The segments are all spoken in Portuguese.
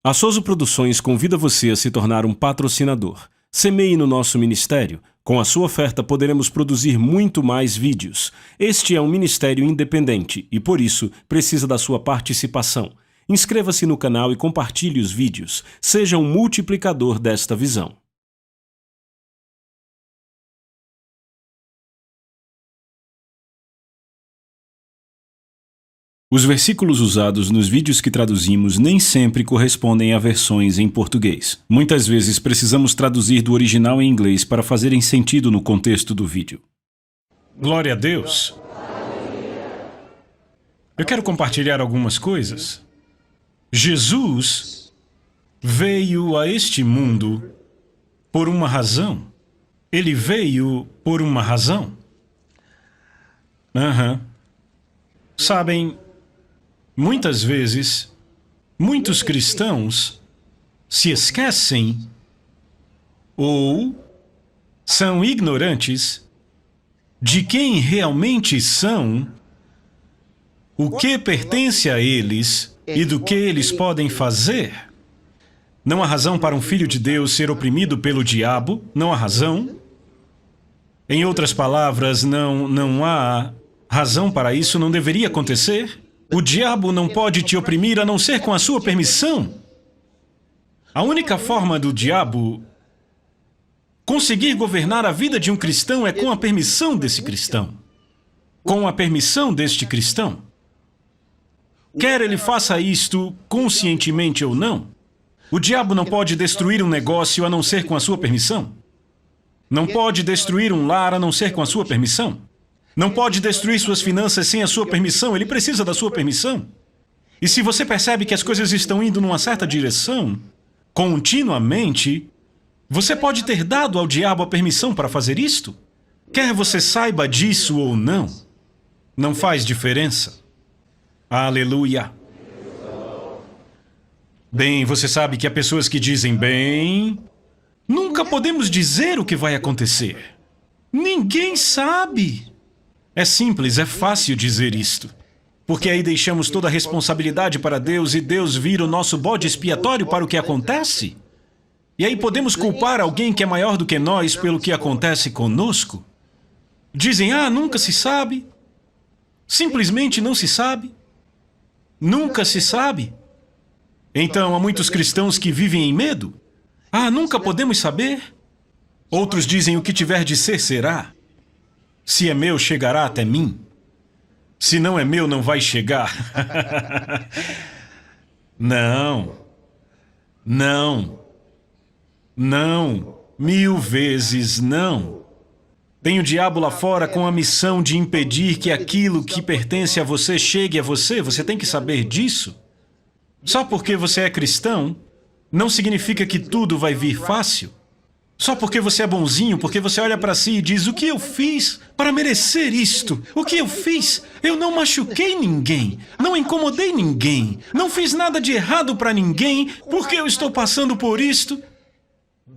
A Souza Produções convida você a se tornar um patrocinador. Semeie no nosso ministério. Com a sua oferta poderemos produzir muito mais vídeos. Este é um ministério independente e, por isso, precisa da sua participação. Inscreva-se no canal e compartilhe os vídeos. Seja um multiplicador desta visão. Os versículos usados nos vídeos que traduzimos nem sempre correspondem a versões em português. Muitas vezes precisamos traduzir do original em inglês para fazerem sentido no contexto do vídeo. Glória a Deus! Eu quero compartilhar algumas coisas. Jesus veio a este mundo por uma razão. Ele veio por uma razão. Sabem, muitas vezes, muitos cristãos se esquecem ou são ignorantes de quem realmente são, o que pertence a eles e do que eles podem fazer. Não há razão para um filho de Deus ser oprimido pelo diabo, não há razão. Em outras palavras, não há razão para isso, não deveria acontecer. O diabo não pode te oprimir a não ser com a sua permissão. A única forma do diabo conseguir governar a vida de um cristão é com a permissão desse cristão. Com a permissão deste cristão. Quer ele faça isto conscientemente ou não, o diabo não pode destruir um negócio a não ser com a sua permissão. Não pode destruir um lar a não ser com a sua permissão. Não pode destruir suas finanças sem a sua permissão, ele precisa da sua permissão. E se você percebe que as coisas estão indo numa certa direção, continuamente, você pode ter dado ao diabo a permissão para fazer isto? Quer você saiba disso ou não, não faz diferença. Aleluia! Bem, você sabe que há pessoas que dizem, bem, nunca podemos dizer o que vai acontecer. Ninguém sabe. É simples, é fácil dizer isto. Porque aí deixamos toda a responsabilidade para Deus e Deus vira o nosso bode expiatório para o que acontece. E aí podemos culpar alguém que é maior do que nós pelo que acontece conosco. Dizem, nunca se sabe. Simplesmente não se sabe. Nunca se sabe. Então, há muitos cristãos que vivem em medo. Nunca podemos saber. Outros dizem, o que tiver de ser, será. Se é meu, chegará até mim. Se não é meu, não vai chegar. Não. Não. Não. 1000 vezes não. Tem o diabo lá fora com a missão de impedir que aquilo que pertence a você chegue a você. Você tem que saber disso. Só porque você é cristão, não significa que tudo vai vir fácil. Só porque você é bonzinho, porque você olha para si e diz, o que eu fiz para merecer isto? O que eu fiz? Eu não machuquei ninguém, não incomodei ninguém, não fiz nada de errado para ninguém, porque eu estou passando por isto?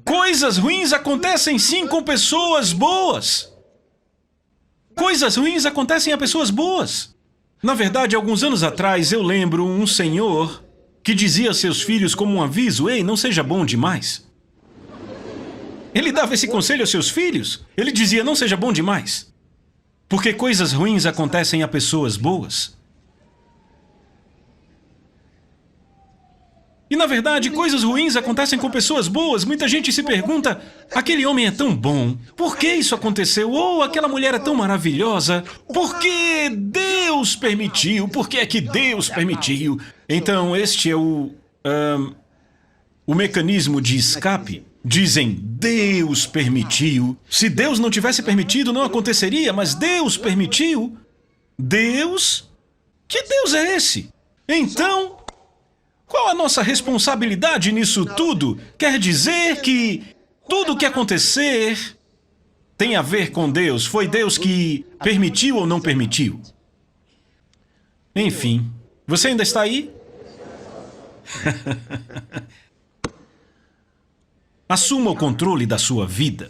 Coisas ruins acontecem sim com pessoas boas. Coisas ruins acontecem a pessoas boas. Na verdade, alguns anos atrás, eu lembro um senhor que dizia a seus filhos como um aviso, ei, não seja bom demais. Ele dava esse conselho aos seus filhos. Ele dizia, não seja bom demais. Porque coisas ruins acontecem a pessoas boas. E, na verdade, coisas ruins acontecem com pessoas boas. Muita gente se pergunta, aquele homem é tão bom. Por que isso aconteceu? Ou aquela mulher é tão maravilhosa. Por que Deus permitiu? Por que é que Deus permitiu? Então, este é o mecanismo de escape. Dizem, Deus permitiu. Se Deus não tivesse permitido, não aconteceria, mas Deus permitiu. Deus? Que Deus é esse? Então, qual a nossa responsabilidade nisso tudo? Quer dizer que tudo o que acontecer tem a ver com Deus. Foi Deus que permitiu ou não permitiu? Enfim, você ainda está aí? Assuma o controle da sua vida.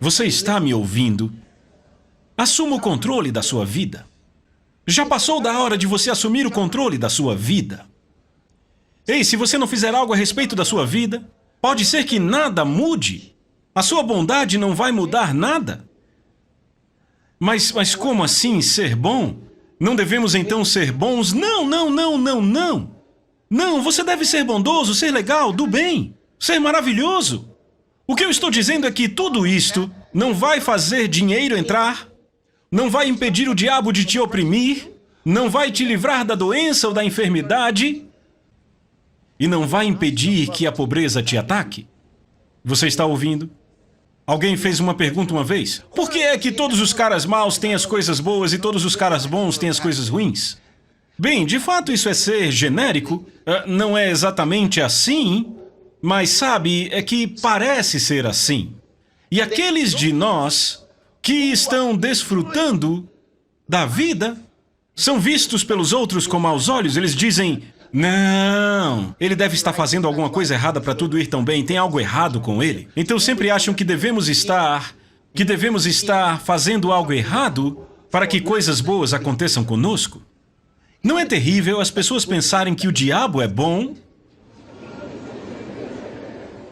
Você está me ouvindo? Assuma o controle da sua vida. Já passou da hora de você assumir o controle da sua vida. Ei, se você não fizer algo a respeito da sua vida, pode ser que nada mude. A sua bondade não vai mudar nada. Mas como assim ser bom? Não devemos então ser bons? Não, não, não, não, não. Não, você deve ser bondoso, ser legal, do bem, ser maravilhoso. O que eu estou dizendo é que tudo isto não vai fazer dinheiro entrar, não vai impedir o diabo de te oprimir, não vai te livrar da doença ou da enfermidade e não vai impedir que a pobreza te ataque. Você está ouvindo? Alguém fez uma pergunta uma vez. Por que é que todos os caras maus têm as coisas boas e todos os caras bons têm as coisas ruins? Bem, de fato isso é ser genérico. Não é exatamente assim, mas sabe, é que parece ser assim. E aqueles de nós que estão desfrutando da vida são vistos pelos outros com maus olhos. Eles dizem, não, ele deve estar fazendo alguma coisa errada para tudo ir tão bem, tem algo errado com ele. Então sempre acham que devemos estar fazendo algo errado para que coisas boas aconteçam conosco. Não é terrível as pessoas pensarem que o diabo é bom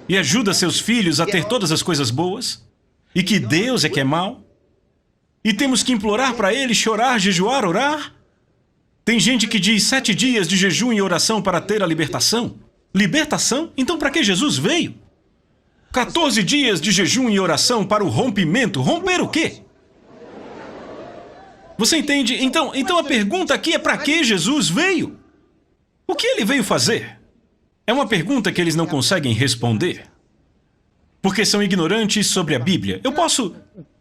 e ajuda seus filhos a ter todas as coisas boas? E que Deus é que é mau? E temos que implorar para ele, chorar, jejuar, orar? Tem gente que diz 7 dias de jejum e oração para ter a libertação. Libertação? Então para que Jesus veio? 14 dias de jejum e oração para o rompimento. Romper o quê? Você entende? Então a pergunta aqui é para que Jesus veio? O que ele veio fazer? É uma pergunta que eles não conseguem responder. Porque são ignorantes sobre a Bíblia.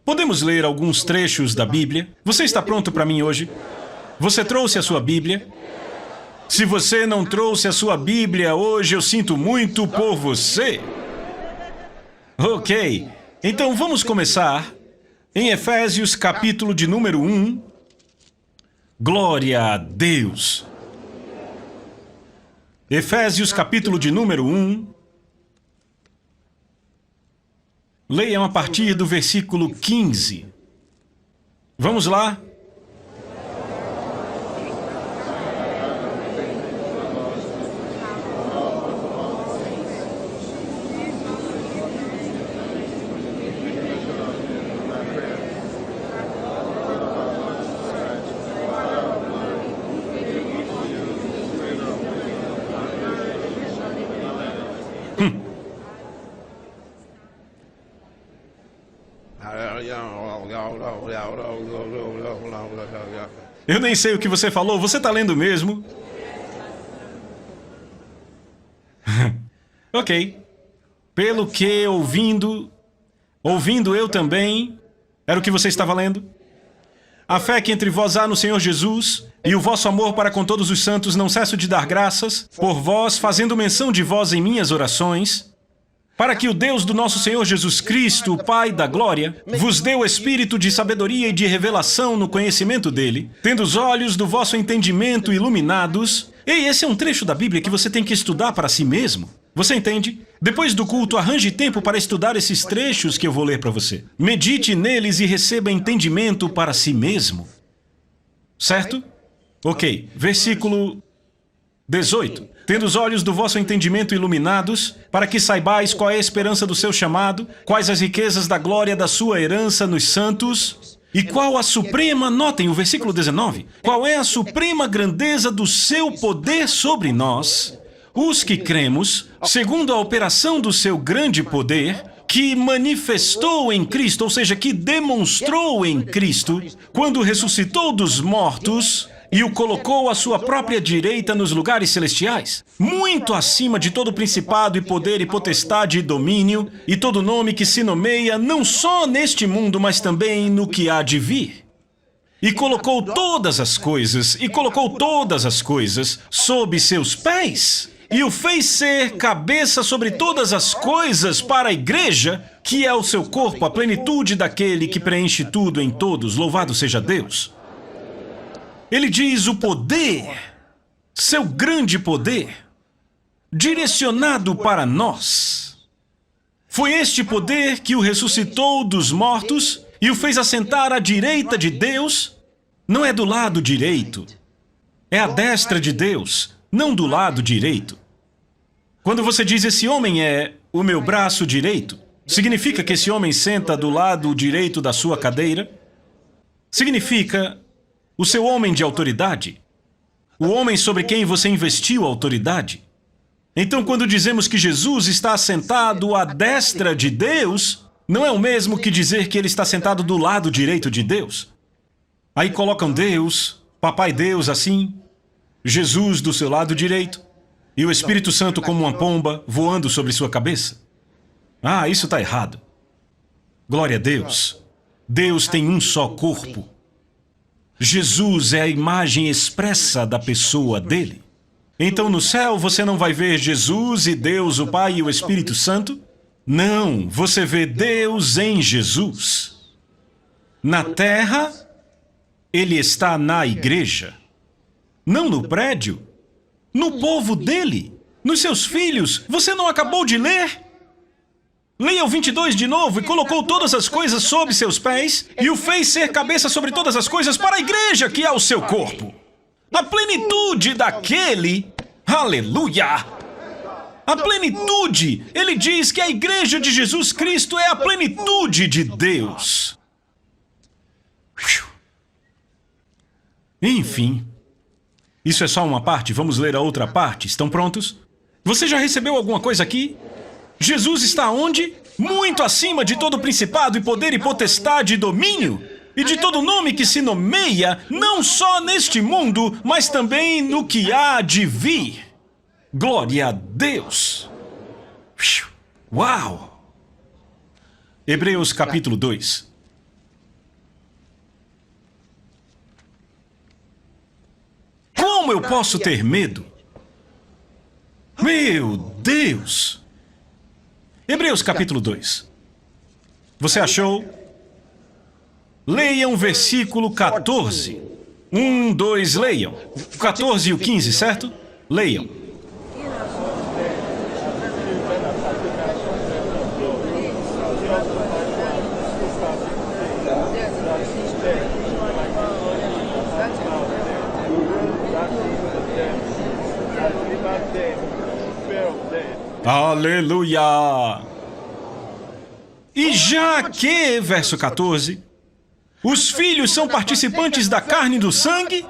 Podemos ler alguns trechos da Bíblia? Você está pronto para mim hoje? Você trouxe a sua Bíblia? Se você não trouxe a sua Bíblia hoje, eu sinto muito por você. Ok, então vamos começar em Efésios capítulo de número 1. Glória a Deus. Efésios capítulo de número 1. Leiam a partir do versículo 15. Vamos lá? Eu nem sei o que você falou, você está lendo mesmo? Ok. Pelo que ouvindo eu também, era o que você estava lendo? A fé que entre vós há no Senhor Jesus, e o vosso amor para com todos os santos, não cesso de dar graças por vós, fazendo menção de vós em minhas orações, para que o Deus do nosso Senhor Jesus Cristo, o Pai da glória, vos dê o espírito de sabedoria e de revelação no conhecimento dele, tendo os olhos do vosso entendimento iluminados. Ei, esse é um trecho da Bíblia que você tem que estudar para si mesmo. Você entende? Depois do culto, arranje tempo para estudar esses trechos que eu vou ler para você. Medite neles e receba entendimento para si mesmo. Certo? Ok, versículo 18. Tendo os olhos do vosso entendimento iluminados, para que saibais qual é a esperança do seu chamado, quais as riquezas da glória da sua herança nos santos, e qual a suprema, notem o versículo 19, qual é a suprema grandeza do seu poder sobre nós, os que cremos, segundo a operação do seu grande poder, que manifestou em Cristo, ou seja, que demonstrou em Cristo, quando ressuscitou dos mortos e o colocou à sua própria direita nos lugares celestiais, muito acima de todo principado e poder e potestade e domínio, e todo nome que se nomeia não só neste mundo, mas também no que há de vir. E colocou todas as coisas sob seus pés, e o fez ser cabeça sobre todas as coisas para a igreja, que é o seu corpo, a plenitude daquele que preenche tudo em todos. Louvado seja Deus. Ele diz o poder, seu grande poder, direcionado para nós. Foi este poder que o ressuscitou dos mortos e o fez assentar à direita de Deus. Não é do lado direito, é à destra de Deus, não do lado direito. Quando você diz esse homem é o meu braço direito, significa que esse homem senta do lado direito da sua cadeira? Significa o seu homem de autoridade? O homem sobre quem você investiu a autoridade? Então, quando dizemos que Jesus está sentado à destra de Deus, não é o mesmo que dizer que ele está sentado do lado direito de Deus. Aí colocam Deus, Papai Deus assim, Jesus do seu lado direito, e o Espírito Santo como uma pomba voando sobre sua cabeça. Ah, isso está errado. Glória a Deus. Deus tem um só corpo. Jesus é a imagem expressa da pessoa dele. Então no céu você não vai ver Jesus e Deus, o Pai e o Espírito Santo? Não, você vê Deus em Jesus. Na terra, ele está na igreja. Não no prédio. No povo dele. Nos seus filhos. Você não acabou de ler? Leia o 22 de novo. E colocou todas as coisas sob seus pés e o fez ser cabeça sobre todas as coisas para a igreja que é o seu corpo. A plenitude daquele... Aleluia! A plenitude! Ele diz que a igreja de Jesus Cristo é a plenitude de Deus. Enfim, isso é só uma parte, vamos ler a outra parte. Estão prontos? Você já recebeu alguma coisa aqui? Jesus está onde? Muito acima de todo principado e poder e potestade e domínio. E de todo nome que se nomeia, não só neste mundo, mas também no que há de vir. Glória a Deus! Uau! Hebreus capítulo 2. Como eu posso ter medo? Meu Deus! Hebreus capítulo 2. Você achou? Leiam versículo 14. 1, 2, leiam. O 14 e o 15, certo? Leiam. Aleluia! E já que, verso 14... os filhos são participantes da carne e do sangue,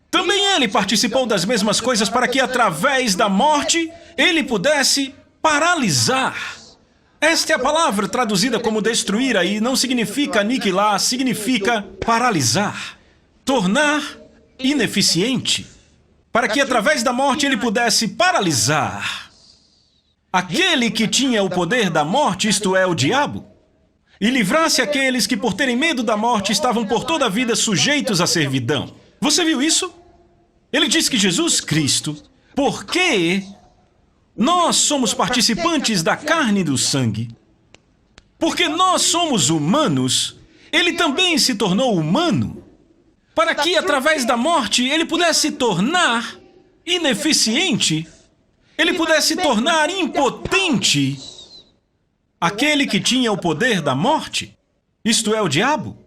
também ele participou das mesmas coisas para que, através da morte, ele pudesse paralisar. Esta é a palavra traduzida como destruir aí, não significa aniquilar, significa paralisar, tornar ineficiente, para que, através da morte, ele pudesse paralisar. Aquele que tinha o poder da morte, isto é, o diabo, e livrasse aqueles que, por terem medo da morte, estavam por toda a vida sujeitos à servidão. Você viu isso? Ele diz que Jesus Cristo, porque nós somos participantes da carne e do sangue, porque nós somos humanos, ele também se tornou humano, para que, através da morte, ele pudesse tornar ineficiente, ele pudesse tornar impotente aquele que tinha o poder da morte, isto é, o diabo,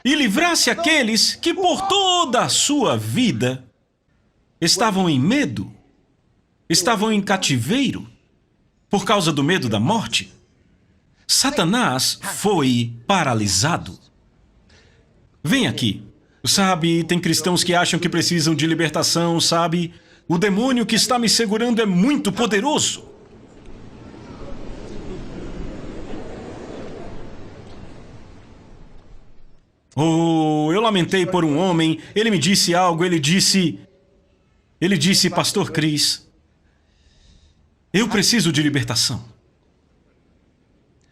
e livrasse aqueles que por toda a sua vida estavam em medo, estavam em cativeiro, por causa do medo da morte. Satanás foi paralisado. Vem aqui. Sabe, tem cristãos que acham que precisam de libertação, sabe? O demônio que está me segurando é muito poderoso. Oh, eu lamentei por um homem, ele me disse algo, ele disse, Pastor Chris, eu preciso de libertação.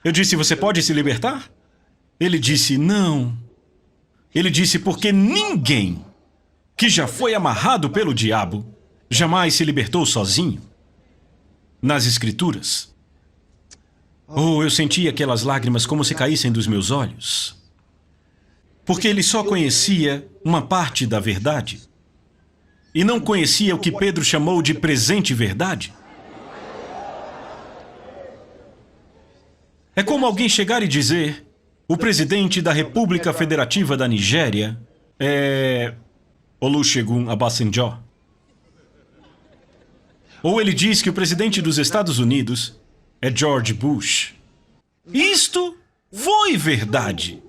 Eu disse, você pode se libertar? Ele disse, não. Ele disse, porque ninguém que já foi amarrado pelo diabo jamais se libertou sozinho. Nas Escrituras. Oh, eu senti aquelas lágrimas como se caíssem dos meus olhos. Porque ele só conhecia uma parte da verdade. E não conhecia o que Pedro chamou de presente verdade. É como alguém chegar e dizer, o presidente da República Federativa da Nigéria é Olusegun Obasanjo. Ou ele diz que o presidente dos Estados Unidos é George Bush. Isto foi verdade.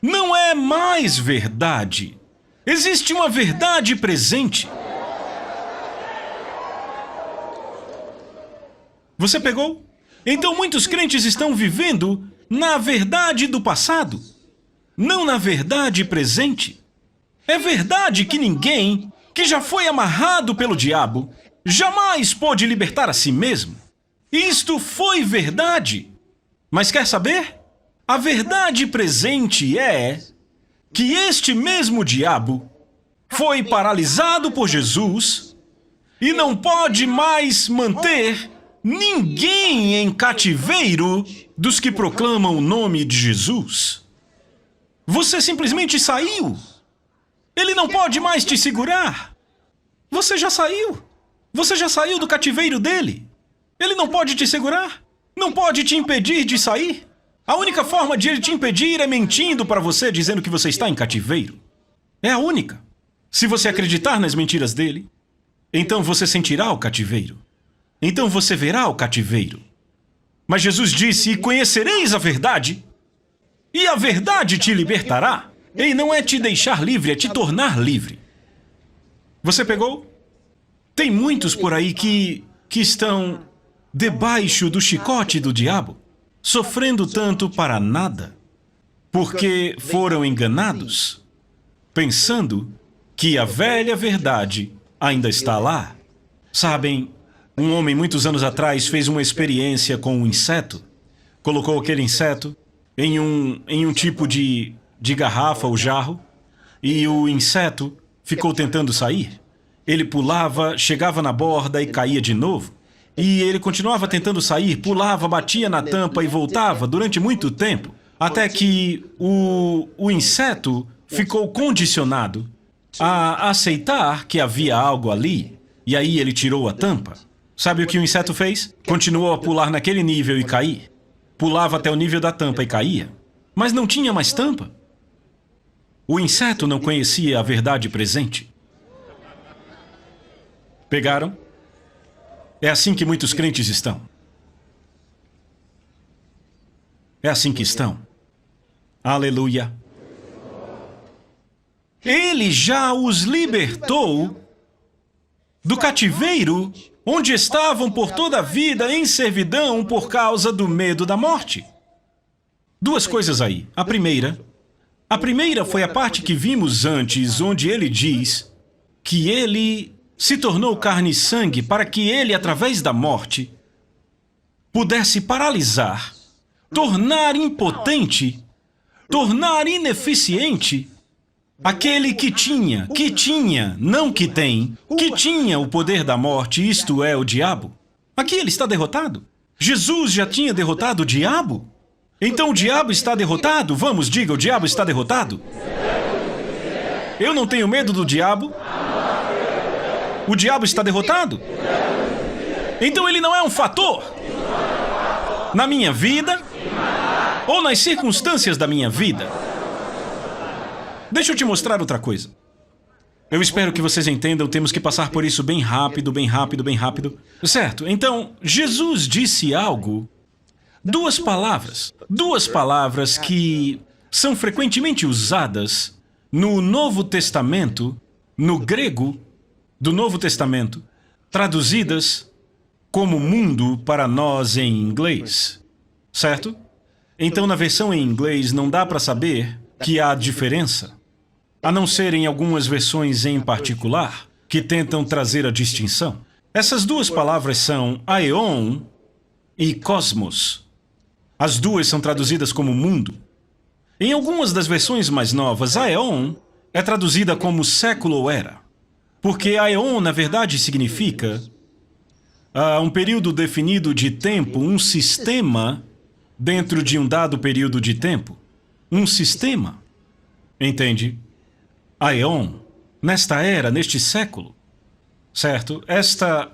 Não é mais verdade. Existe uma verdade presente. Você pegou? Então muitos crentes estão vivendo na verdade do passado, não na verdade presente. É verdade que ninguém que já foi amarrado pelo diabo jamais pôde libertar a si mesmo. Isto foi verdade. Mas quer saber? A verdade presente é que este mesmo diabo foi paralisado por Jesus e não pode mais manter ninguém em cativeiro dos que proclamam o nome de Jesus. Você simplesmente saiu. Ele não pode mais te segurar. Você já saiu. Você já saiu do cativeiro dele. Ele não pode te segurar. Não pode te impedir de sair. A única forma de ele te impedir é mentindo para você, dizendo que você está em cativeiro. É a única. Se você acreditar nas mentiras dele, então você sentirá o cativeiro. Então você verá o cativeiro. Mas Jesus disse, e conhecereis a verdade, e a verdade te libertará. E não é te deixar livre, é te tornar livre. Você pegou? Tem muitos por aí que estão debaixo do chicote do diabo, sofrendo tanto para nada, porque foram enganados, pensando que a velha verdade ainda está lá. Sabem, um homem muitos anos atrás fez uma experiência com um inseto, colocou aquele inseto em um tipo de garrafa ou jarro, e o inseto ficou tentando sair. Ele pulava, chegava na borda e caía de novo. E ele continuava tentando sair, pulava, batia na tampa e voltava durante muito tempo, até que o inseto ficou condicionado a aceitar que havia algo ali, e aí ele tirou a tampa. Sabe o que o inseto fez? Continuou a pular naquele nível e cair. Pulava até o nível da tampa e caía, mas não tinha mais tampa. O inseto não conhecia a verdade presente. Pegaram? É assim que muitos crentes estão. É assim que estão. Aleluia. Ele já os libertou do cativeiro onde estavam por toda a vida em servidão por causa do medo da morte. Duas coisas aí. A primeira foi a parte que vimos antes, onde ele diz que ele se tornou carne e sangue para que ele, através da morte, pudesse paralisar, tornar impotente, tornar ineficiente aquele que tinha, não que tem, que tinha o poder da morte, isto é, o diabo. Aqui ele está derrotado. Jesus já tinha derrotado o diabo. Então o diabo está derrotado? Vamos, diga, o diabo está derrotado? Eu não tenho medo do diabo. O diabo está derrotado? Então ele não é um fator na minha vida ou nas circunstâncias da minha vida. Deixa eu te mostrar outra coisa. Eu espero que vocês entendam, temos que passar por isso bem rápido, bem rápido, bem rápido. Certo, então, Jesus disse algo, duas palavras que são frequentemente usadas no Novo Testamento, no grego do Novo Testamento, traduzidas como mundo para nós em inglês, certo? Então, na versão em inglês, não dá para saber que há diferença, a não ser em algumas versões em particular, que tentam trazer a distinção. Essas duas palavras são aeon e cosmos. As duas são traduzidas como mundo. Em algumas das versões mais novas, aeon é traduzida como século ou era. Porque aeon, na verdade, significa um período definido de tempo, um sistema dentro de um dado período de tempo. Um sistema. Entende? Aeon, nesta era, neste século, certo? Esta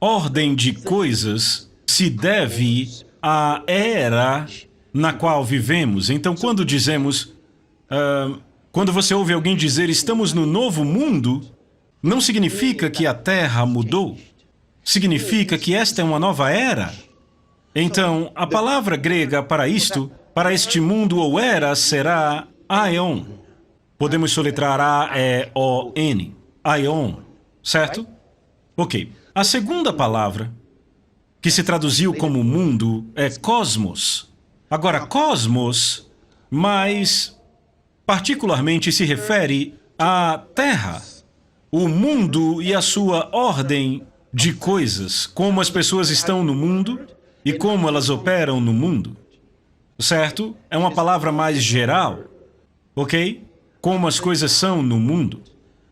ordem de coisas se deve à era na qual vivemos. Então, quando dizemos, quando você ouve alguém dizer estamos no novo mundo, não significa que a Terra mudou. significa que esta é uma nova era. Então, a palavra grega para isto, para este mundo ou era, será aion. Podemos soletrar A-E-O-N. Aion, certo? Ok. A segunda palavra, que se traduziu como mundo, é cosmos. Agora, cosmos, mais particularmente se refere à Terra, o mundo e a sua ordem de coisas, como as pessoas estão no mundo e como elas operam no mundo. Certo? É uma palavra mais geral, ok? Como as coisas são no mundo,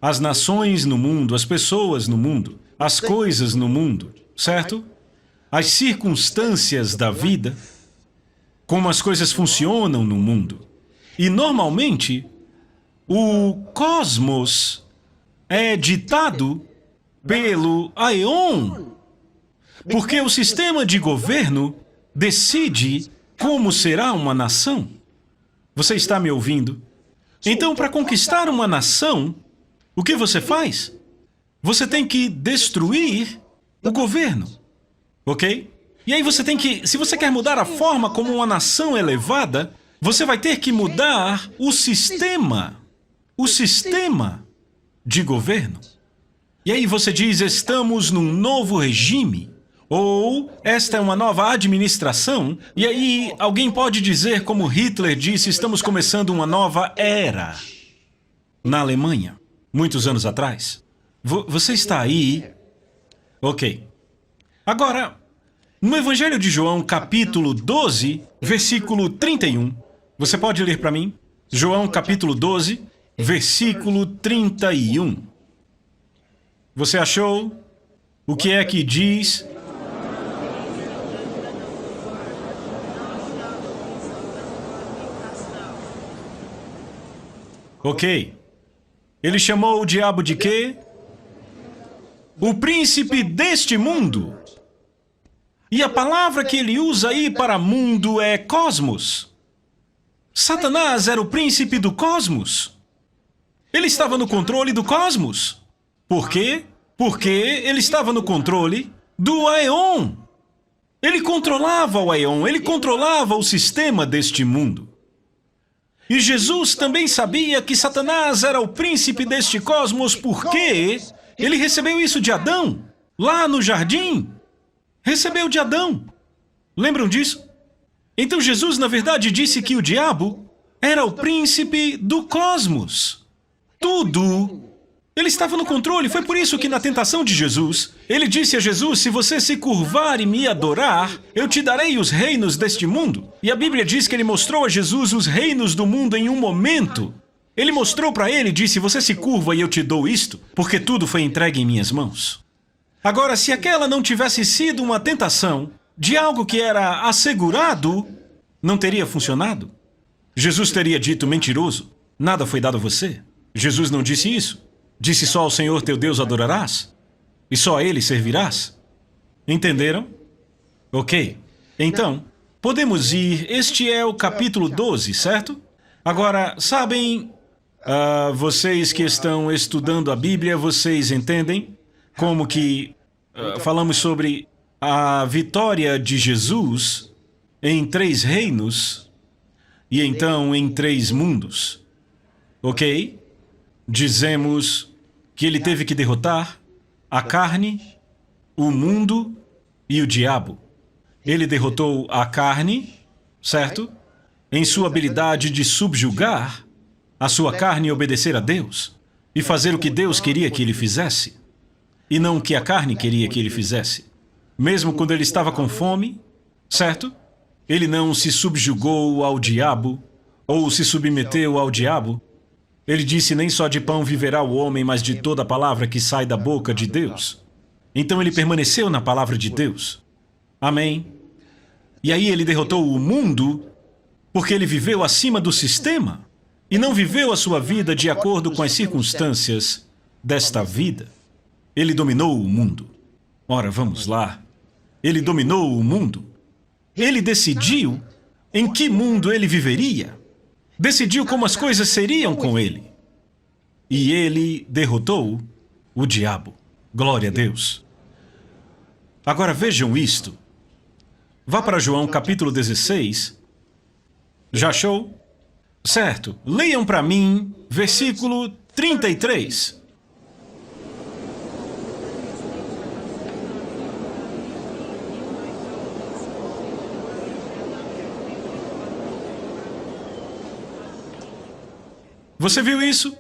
as nações no mundo, as pessoas no mundo, as coisas no mundo, certo? As circunstâncias da vida, como as coisas funcionam no mundo. E, normalmente, o cosmos é ditado pelo aion, porque o sistema de governo decide como será uma nação. Você está me ouvindo? Então, para conquistar uma nação, o que você faz? Você tem que destruir o governo, ok? E aí você tem que, se você quer mudar a forma como uma nação é levada, você vai ter que mudar o sistema de governo. E aí você diz, estamos num novo regime, ou esta é uma nova administração, e aí alguém pode dizer, como Hitler disse, estamos começando uma nova era na Alemanha, muitos anos atrás. Você está aí? Ok. Agora, no Evangelho de João, capítulo 12, versículo 31, você pode ler para mim? João, capítulo 12, versículo 31. Você achou? O que é que diz? Ok. Ele chamou o diabo de quê? O príncipe deste mundo. E a palavra que ele usa aí para mundo é cosmos. Satanás era o príncipe do cosmos. Ele estava no controle do cosmos. Por quê? Porque ele estava no controle do aion. Ele controlava o aion, ele controlava o sistema deste mundo. E Jesus também sabia que Satanás era o príncipe deste cosmos porque ele recebeu isso de Adão, lá no jardim. Recebeu de Adão. Lembram disso? Então Jesus, na verdade, disse que o diabo era o príncipe do cosmos. Tudo. Ele estava no controle. Foi por isso que na tentação de Jesus, ele disse a Jesus, se você se curvar e me adorar, eu te darei os reinos deste mundo. E a Bíblia diz que ele mostrou a Jesus os reinos do mundo em um momento. Ele mostrou para ele e disse, você se curva e eu te dou isto, porque tudo foi entregue em minhas mãos. Agora, se aquela não tivesse sido uma tentação de algo que era assegurado, não teria funcionado. Jesus teria dito, mentiroso, nada foi dado a você. Jesus não disse isso. Disse só ao Senhor teu Deus adorarás, e só a Ele servirás. Entenderam? Ok. Então, podemos ir, este é o capítulo 12, certo? Agora, sabem, vocês que estão estudando a Bíblia, vocês entendem como que falamos sobre a vitória de Jesus em 3 reinos e então em 3 mundos, ok? Dizemos que ele teve que derrotar a carne, o mundo e o diabo. Ele derrotou a carne, certo? Em sua habilidade de subjugar a sua carne e obedecer a Deus e fazer o que Deus queria que ele fizesse e não o que a carne queria que ele fizesse. Mesmo quando ele estava com fome, certo? Ele não se subjugou ao diabo ou se submeteu ao diabo. Ele disse, nem só de pão viverá o homem, mas de toda a palavra que sai da boca de Deus. Então ele permaneceu na palavra de Deus. Amém? E aí ele derrotou o mundo, porque ele viveu acima do sistema e não viveu a sua vida de acordo com as circunstâncias desta vida. Ele dominou o mundo. Ora, vamos lá. Ele dominou o mundo. Ele decidiu em que mundo ele viveria. Decidiu como as coisas seriam com ele. E ele derrotou o diabo. Glória a Deus. Agora vejam isto. Vá para João capítulo 16. Já achou? Certo. Leiam para mim, versículo 33. Você viu isso?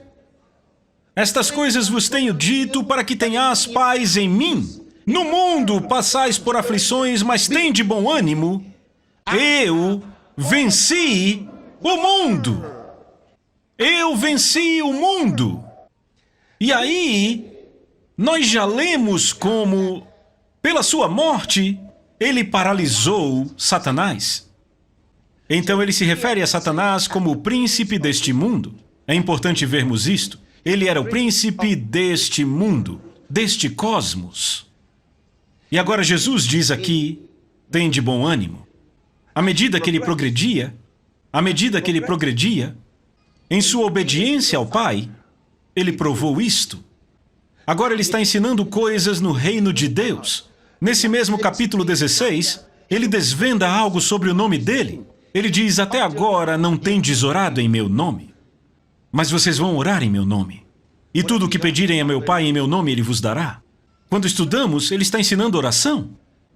Estas coisas vos tenho dito para que tenhais paz em mim. No mundo passais por aflições, mas tende bom ânimo. Eu venci o mundo. Eu venci o mundo. E aí, nós já lemos como, pela sua morte, ele paralisou Satanás. Então ele se refere a Satanás como o príncipe deste mundo. É importante vermos isto. Ele era o príncipe deste mundo, deste cosmos. E agora Jesus diz aqui, tem de bom ânimo. À medida que ele progredia, em sua obediência ao Pai, ele provou isto. Agora ele está ensinando coisas no reino de Deus. Nesse mesmo capítulo 16, ele desvenda algo sobre o nome dele. Ele diz, até agora não tendes orado em meu nome. Mas vocês vão orar em meu nome. E tudo o que pedirem a meu Pai em meu nome, ele vos dará. Quando estudamos, ele está ensinando oração.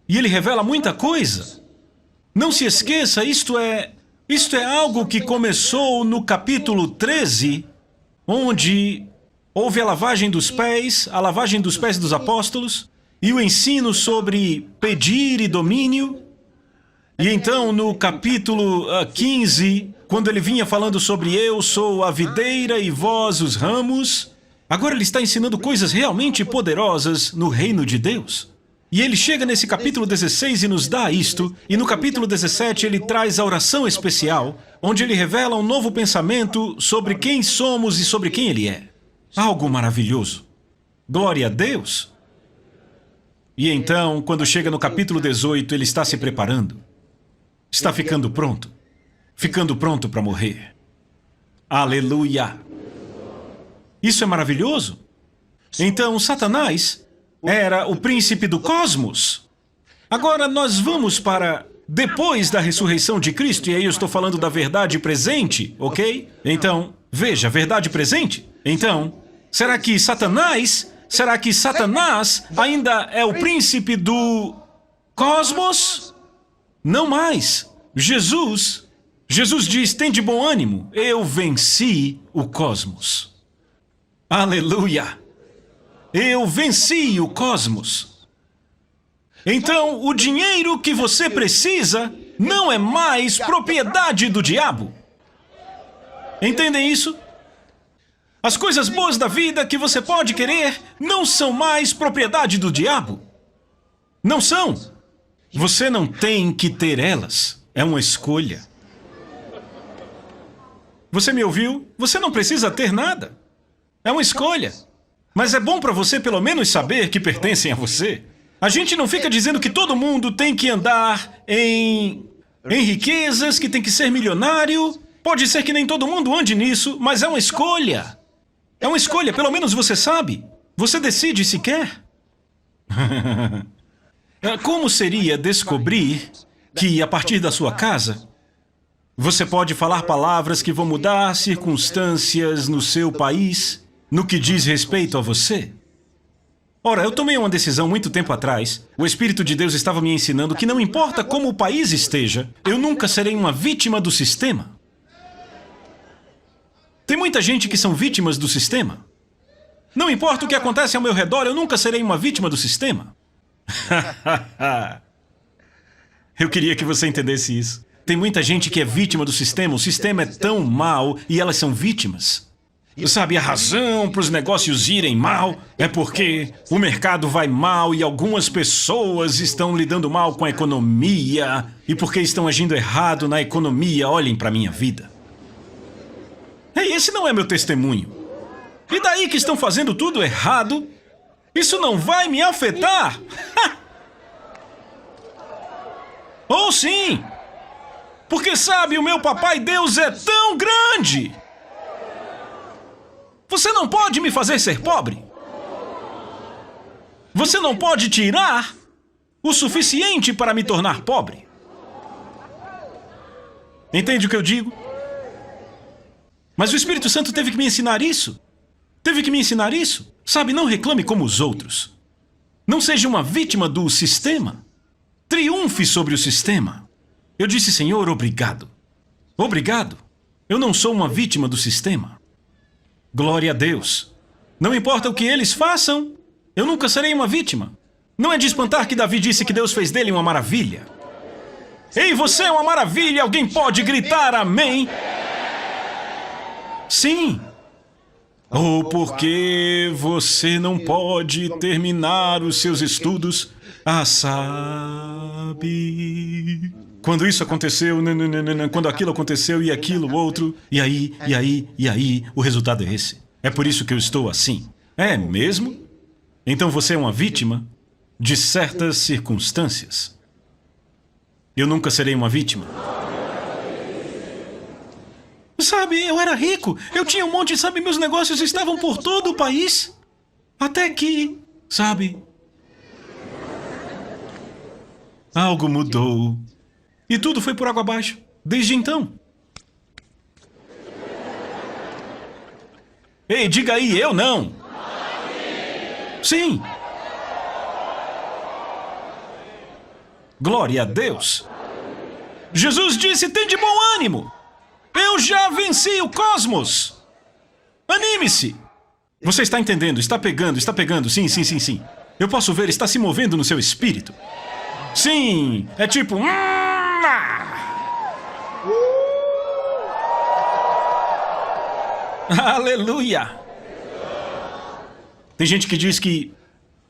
E ele revela muita coisa. Não se esqueça, isto é algo que começou no capítulo 13, onde houve a lavagem dos pés dos apóstolos, e o ensino sobre pedir e domínio. E então, no capítulo 15, quando ele vinha falando sobre eu sou a videira e vós os ramos, agora ele está ensinando coisas realmente poderosas no reino de Deus. E ele chega nesse capítulo 16 e nos dá isto, e no capítulo 17 ele traz a oração especial, onde ele revela um novo pensamento sobre quem somos e sobre quem ele é. Algo maravilhoso. Glória a Deus! E então, quando chega no capítulo 18, ele está se preparando. Está ficando pronto para morrer. Aleluia! Isso é maravilhoso. Então, Satanás era o príncipe do cosmos. Agora nós vamos para depois da ressurreição de Cristo, e aí eu estou falando da verdade presente, ok? Então, veja, verdade presente. Então, será que Satanás ainda é o príncipe do cosmos? Não mais. Jesus diz, tende bom ânimo, eu venci o cosmos. Aleluia! Eu venci o cosmos. Então, o dinheiro que você precisa não é mais propriedade do diabo. Entendem isso? As coisas boas da vida que você pode querer não são mais propriedade do diabo. Não são. Você não tem que ter elas. É uma escolha. Você me ouviu? Você não precisa ter nada. É uma escolha. Mas é bom para você pelo menos saber que pertencem a você. A gente não fica dizendo que todo mundo tem que andar em riquezas, que tem que ser milionário. Pode ser que nem todo mundo ande nisso, mas é uma escolha. É uma escolha, pelo menos você sabe. Você decide se quer. Como seria descobrir que, a partir da sua casa, você pode falar palavras que vão mudar circunstâncias no seu país, no que diz respeito a você? Ora, eu tomei uma decisão muito tempo atrás. O Espírito de Deus estava me ensinando que não importa como o país esteja, eu nunca serei uma vítima do sistema. Tem muita gente que são vítimas do sistema. Não importa o que acontece ao meu redor, eu nunca serei uma vítima do sistema. Eu queria que você entendesse isso. Tem muita gente que é vítima do sistema, o sistema é tão mau e elas são vítimas. Sabe, a razão para os negócios irem mal é porque o mercado vai mal e algumas pessoas estão lidando mal com a economia e porque estão agindo errado na economia. Olhem para a minha vida. Ei, esse não é meu testemunho. E daí que estão fazendo tudo errado? Isso não vai me afetar? Oh, sim! Porque sabe, o meu papai Deus é tão grande! Você não pode me fazer ser pobre. Você não pode tirar o suficiente para me tornar pobre. Entende o que eu digo? Mas o Espírito Santo teve que me ensinar isso. Teve que me ensinar isso. Sabe, não reclame como os outros. Não seja uma vítima do sistema. Triunfe sobre o sistema. Eu disse, Senhor, obrigado. Obrigado. Eu não sou uma vítima do sistema. Glória a Deus. Não importa o que eles façam, eu nunca serei uma vítima. Não é de espantar que Davi disse que Deus fez dele uma maravilha. Ei, você é uma maravilha! Alguém pode gritar amém? Sim. Ou porque você não pode terminar os seus estudos? Ah, sabe... Quando isso aconteceu, quando aquilo aconteceu e aquilo outro, e aí, o resultado é esse. É por isso que eu estou assim. É mesmo? Então você é uma vítima de certas circunstâncias. Eu nunca serei uma vítima. Sabe, eu era rico, eu tinha um monte, sabe, meus negócios estavam por todo o país. Até que, sabe, algo mudou. E tudo foi por água abaixo, desde então. Ei, diga aí, eu não. Sim. Glória a Deus. Jesus disse, tem de bom ânimo. Eu já venci o cosmos. Anime-se. Você está entendendo, está pegando. Sim. Eu posso ver, está se movendo no seu espírito. Sim, é tipo... Aleluia! Tem gente que diz que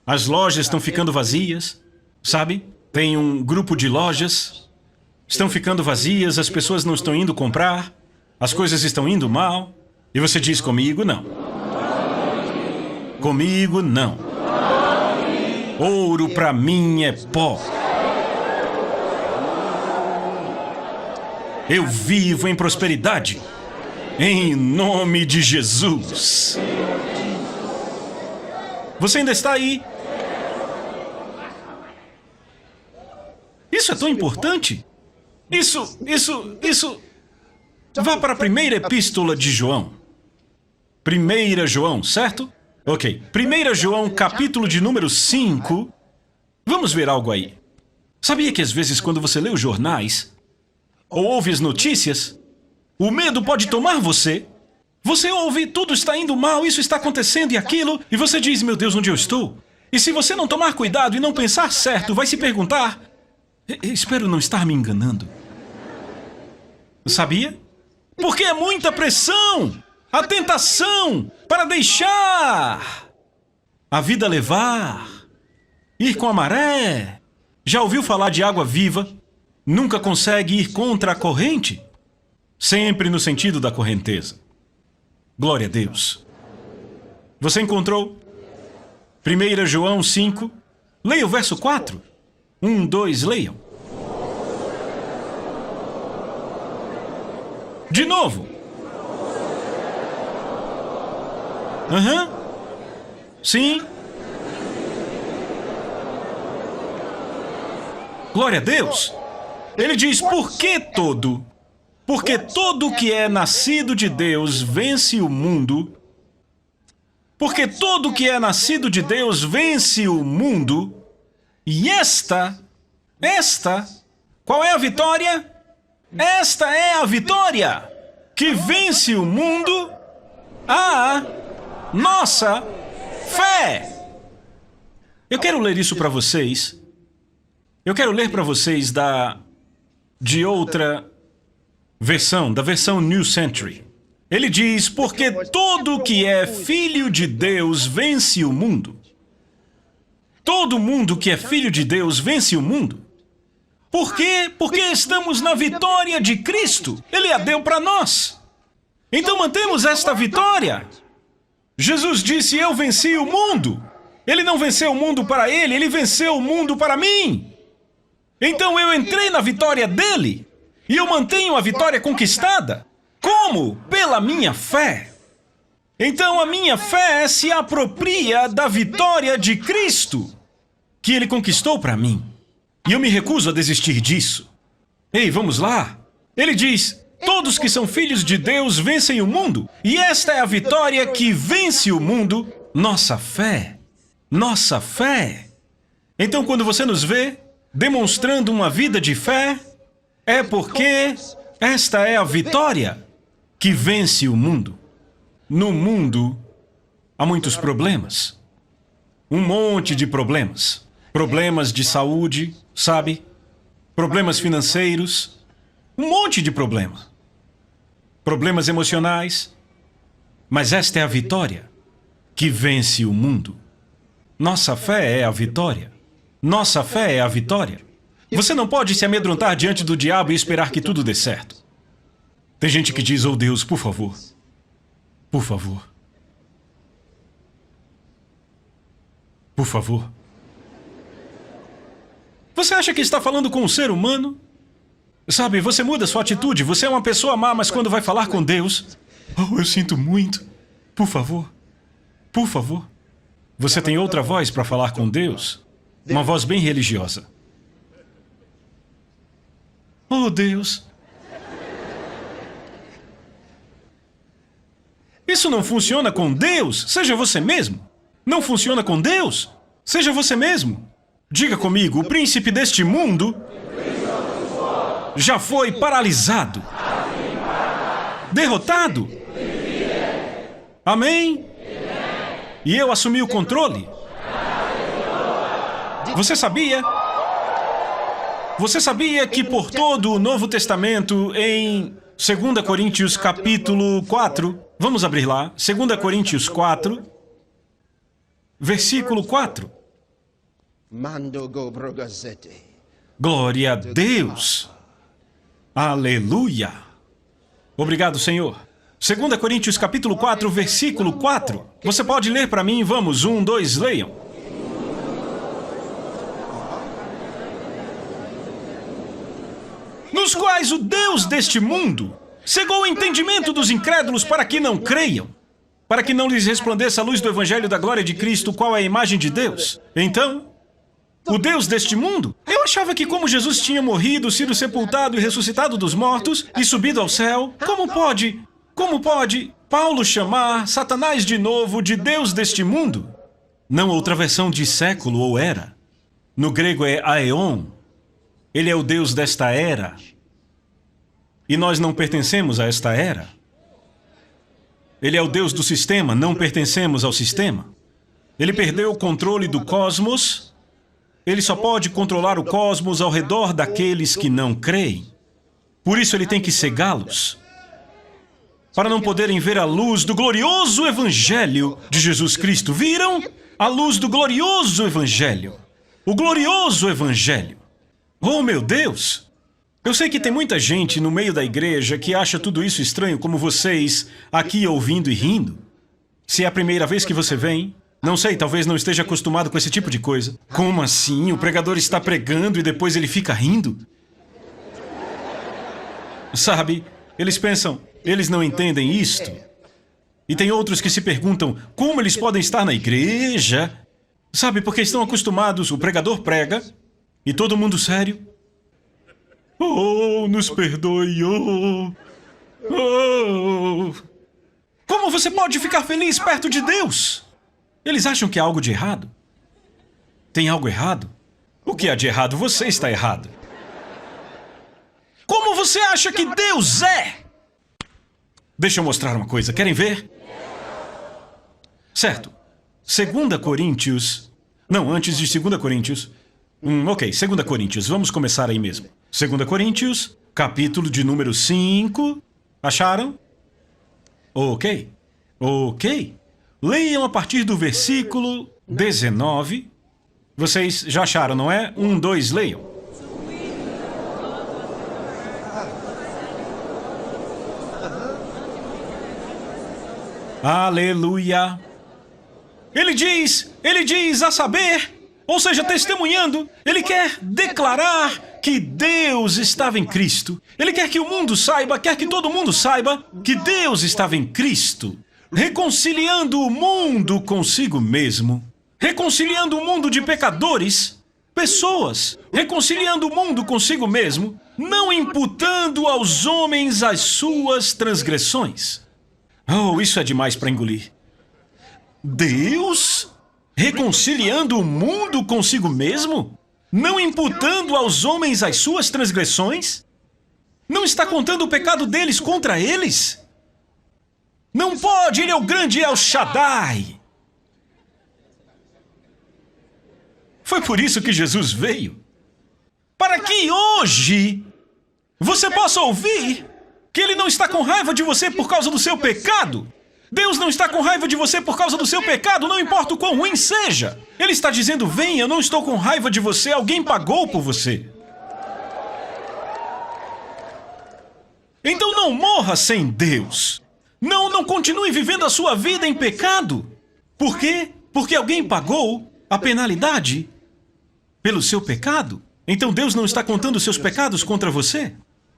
as lojas estão ficando vazias, sabe? Tem um grupo de lojas, estão ficando vazias, as pessoas não estão indo comprar, as coisas estão indo mal, e você diz, comigo não. Comigo não. Ouro para mim é pó. Eu vivo em prosperidade, em nome de Jesus. Você ainda está aí? Isso é tão importante. Isso... Vá para a primeira epístola de João. 1 João, certo? Ok. 1 João, capítulo de número 5. Vamos ver algo aí. Sabia que às vezes quando você lê os jornais, ou ouve as notícias, o medo pode tomar você? Você ouve, tudo está indo mal, isso está acontecendo e aquilo, e você diz, meu Deus, onde eu estou? E se você não tomar cuidado e não pensar certo, vai se perguntar, espero não estar me enganando. Sabia? Porque é muita pressão, a tentação para deixar a vida levar, ir com a maré. Já ouviu falar de água viva? Nunca consegue ir contra a corrente? Sempre no sentido da correnteza. Glória a Deus. Você encontrou? 1 João 5. Leia o verso 4. 1, 2, leiam. De novo. Sim. Glória a Deus. Ele diz, porque todo que é nascido de Deus vence o mundo. Porque todo que é nascido de Deus vence o mundo. E esta, qual é a vitória? Esta é a vitória que vence o mundo, a nossa fé. Eu quero ler isso para vocês. Eu quero ler para vocês de outra versão, da versão New Century. Ele diz, porque todo que é filho de Deus vence o mundo. Todo mundo que é filho de Deus vence o mundo. Por quê? Porque estamos na vitória de Cristo. Ele a deu para nós. Então mantemos esta vitória. Jesus disse, eu venci o mundo. Ele não venceu o mundo para ele, ele venceu o mundo para mim. Então eu entrei na vitória dele. E eu mantenho a vitória conquistada. Como? Pela minha fé. Então a minha fé se apropria da vitória de Cristo, que ele conquistou para mim. E eu me recuso a desistir disso. Ei, vamos lá. Ele diz: todos que são filhos de Deus vencem o mundo. E esta é a vitória que vence o mundo: nossa fé. Nossa fé. Então, quando você nos vê demonstrando uma vida de fé, é porque esta é a vitória que vence o mundo. No mundo, há muitos problemas. Um monte de problemas. Problemas de saúde, sabe? Problemas financeiros. Um monte de problema. Problemas emocionais. Mas esta é a vitória que vence o mundo. Nossa fé é a vitória. Nossa fé é a vitória. Você não pode se amedrontar diante do diabo e esperar que tudo dê certo. Tem gente que diz: oh Deus, por favor. Por favor. Por favor. Você acha que está falando com um ser humano? Sabe, você muda sua atitude. Você é uma pessoa má, mas quando vai falar com Deus... oh, eu sinto muito. Por favor. Por favor. Você tem outra voz para falar com Deus? Uma voz bem religiosa. Oh, Deus. Isso não funciona com Deus. Seja você mesmo. Não funciona com Deus. Seja você mesmo. Diga comigo: o príncipe deste mundo já foi paralisado. Derrotado. Amém? E eu assumi o controle. Você sabia? Você sabia que por todo o Novo Testamento, em 2 Coríntios capítulo 4, vamos abrir lá, 2 Coríntios 4, versículo 4. Glória a Deus! Aleluia! Obrigado, Senhor. 2 Coríntios capítulo 4, versículo 4. Você pode ler para mim? Vamos, 1, 2, leiam. Nos quais o Deus deste mundo cegou o entendimento dos incrédulos para que não creiam, para que não lhes resplandeça a luz do Evangelho da glória de Cristo, qual é a imagem de Deus. Então, o Deus deste mundo? Eu achava que como Jesus tinha morrido, sido sepultado e ressuscitado dos mortos e subido ao céu, como pode Paulo chamar Satanás de novo de Deus deste mundo? Não outra versão de século ou era. No grego é aeon. Ele é o Deus desta era. E nós não pertencemos a esta era. Ele é o Deus do sistema, não pertencemos ao sistema. Ele perdeu o controle do cosmos. Ele só pode controlar o cosmos ao redor daqueles que não creem. Por isso ele tem que cegá-los, para não poderem ver a luz do glorioso Evangelho de Jesus Cristo. Viram? A luz do glorioso Evangelho. O glorioso Evangelho. Oh, meu Deus! Eu sei que tem muita gente no meio da igreja que acha tudo isso estranho, como vocês aqui ouvindo e rindo. Se é a primeira vez que você vem, não sei, talvez não esteja acostumado com esse tipo de coisa. Como assim? O pregador está pregando e depois ele fica rindo? Sabe, eles pensam, eles não entendem isto. E tem outros que se perguntam, como eles podem estar na igreja? Sabe, porque estão acostumados, o pregador prega, e todo mundo sério. Oh, nos perdoe, oh. Como você pode ficar feliz perto de Deus? Eles acham que há algo de errado. Tem algo errado? O que há de errado? Você está errado. Como você acha que Deus é? Deixa eu mostrar uma coisa. Querem ver? Certo. 2 Coríntios... Não, antes de 2 Coríntios... ok, 2 Coríntios. Vamos começar aí mesmo. 2 Coríntios, capítulo de número 5. Acharam? Ok. Leiam a partir do versículo 19. Vocês já acharam, não é? 1, 2, leiam. Aleluia. Ele diz a saber, ou seja, testemunhando, ele quer declarar que Deus estava em Cristo. Ele quer que o mundo saiba, quer que todo mundo saiba que Deus estava em Cristo, reconciliando o mundo consigo mesmo, reconciliando o mundo de pecadores Pessoas reconciliando o mundo consigo mesmo, não imputando aos homens as suas transgressões. Oh, isso é demais para engolir. Deus reconciliando o mundo consigo mesmo, não imputando aos homens as suas transgressões? Não está contando o pecado deles contra eles? Não pode, ele é o grande El Shaddai. Foi por isso que Jesus veio. Para que hoje você possa ouvir que ele não está com raiva de você por causa do seu pecado. Deus não está com raiva de você por causa do seu pecado, não importa o quão ruim seja. Ele está dizendo, venha, eu não estou com raiva de você, alguém pagou por você. Então não morra sem Deus. Não continue vivendo a sua vida em pecado. Por quê? Porque alguém pagou a penalidade pelo seu pecado. Então Deus não está contando os seus pecados contra você.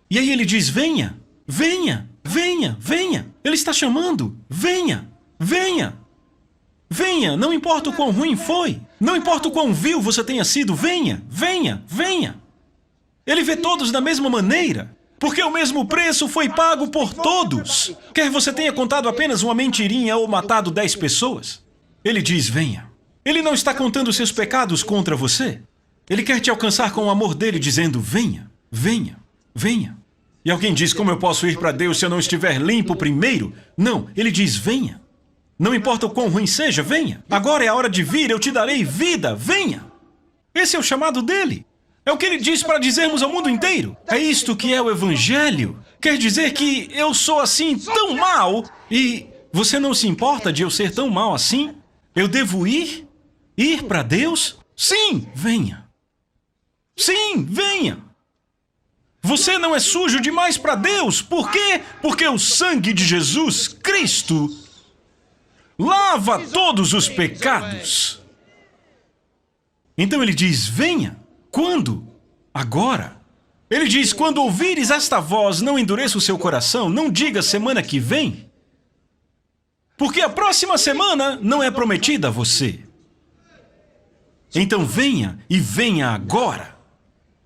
E aí ele diz, venha, venha, venha, venha. Ele está chamando, venha, venha. Venha, não importa o quão ruim foi. Não importa o quão vil você tenha sido, venha, venha, venha. Ele vê todos da mesma maneira. Porque o mesmo preço foi pago por todos. Quer você tenha contado apenas uma mentirinha ou matado 10 pessoas. Ele diz, venha. Ele não está contando os seus pecados contra você. Ele quer te alcançar com o amor dele, dizendo, venha, venha, venha. E alguém diz, como eu posso ir para Deus se eu não estiver limpo primeiro? Não, ele diz, venha. Não importa o quão ruim seja, venha. Agora é a hora de vir, eu te darei vida, venha. Esse é o chamado dele. É o que ele diz para dizermos ao mundo inteiro. É isto que é o Evangelho. Quer dizer que eu sou assim tão mal e você não se importa de eu ser tão mal assim? Eu devo ir? Ir para Deus? Sim, venha. Sim, venha. Você não é sujo demais para Deus. Por quê? Porque o sangue de Jesus Cristo lava todos os pecados. Então ele diz, venha. Quando? Agora. Ele diz, quando ouvires esta voz, não endureça o seu coração, não diga semana que vem. Porque a próxima semana não é prometida a você. Então venha e venha agora.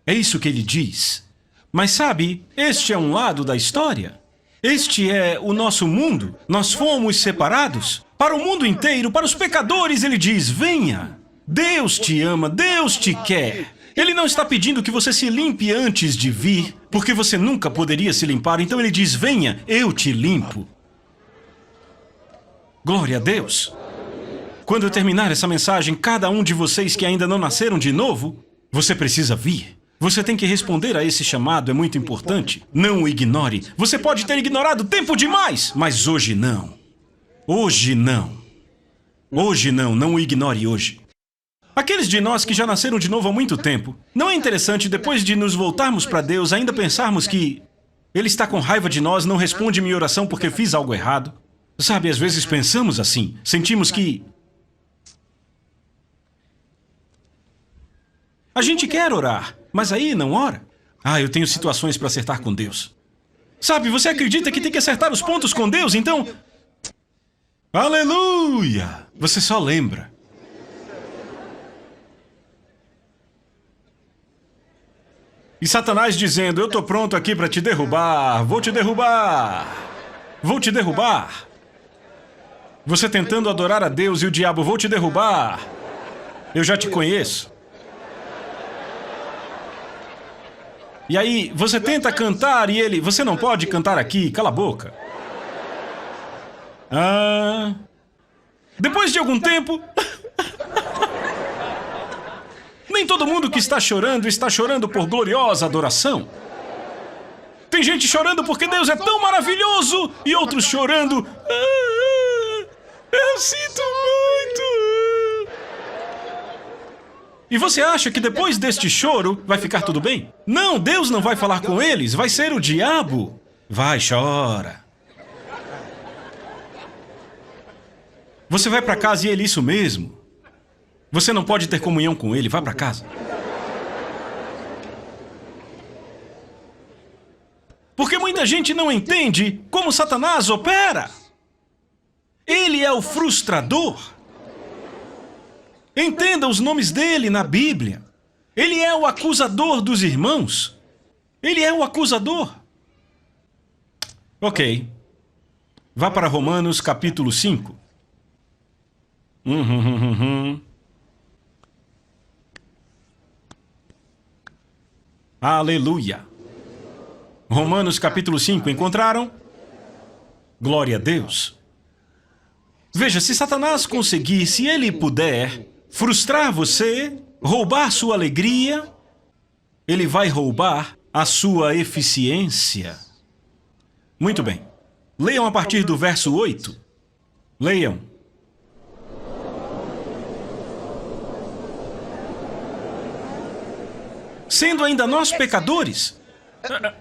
É isso que ele diz. Mas sabe, este é um lado da história. Este é o nosso mundo. Nós fomos separados. Para o mundo inteiro, para os pecadores, ele diz, venha. Deus te ama, Deus te quer. Ele não está pedindo que você se limpe antes de vir, porque você nunca poderia se limpar. Então ele diz, venha, eu te limpo. Glória a Deus. Quando eu terminar essa mensagem, cada um de vocês que ainda não nasceram de novo, você precisa vir. Você tem que responder a esse chamado, é muito importante. Não o ignore. Você pode ter ignorado tempo demais, mas hoje não. Hoje não. Hoje não, não o ignore hoje. Aqueles de nós que já nasceram de novo há muito tempo, não é interessante, depois de nos voltarmos para Deus, ainda pensarmos que Ele está com raiva de nós, não responde minha oração porque fiz algo errado? Sabe, às vezes pensamos assim, sentimos que a gente quer orar, mas aí não ora. Ah, eu tenho situações para acertar com Deus. Sabe, você acredita que tem que acertar os pontos com Deus, então... Aleluia! Você só lembra. E Satanás dizendo, eu estou pronto aqui para te derrubar, vou te derrubar, vou te derrubar. Você tentando adorar a Deus e o diabo, vou te derrubar. Eu já te conheço. E aí, você tenta cantar e ele, você não pode cantar aqui, cala a boca. Depois de algum tempo... Nem todo mundo que está chorando por gloriosa adoração. Tem gente chorando porque Deus é tão maravilhoso e outros chorando. Eu sinto muito. E você acha que depois deste choro vai ficar tudo bem? Não, Deus não vai falar com eles, vai ser o diabo. Vai, chora. Você vai para casa e ele, isso mesmo. Você não pode ter comunhão com ele, vá para casa. Porque muita gente não entende como Satanás opera. Ele é o frustrador. Entenda os nomes dele na Bíblia. Ele é o acusador dos irmãos. Ele é o acusador. Ok. Vá para Romanos capítulo 5. Aleluia. Romanos capítulo 5. Encontraram? Glória a Deus. Veja, se Satanás conseguir, se ele puder, frustrar você, roubar sua alegria, ele vai roubar a sua eficiência. Muito bem. Leiam a partir do verso 8. Leiam. Sendo ainda nós pecadores.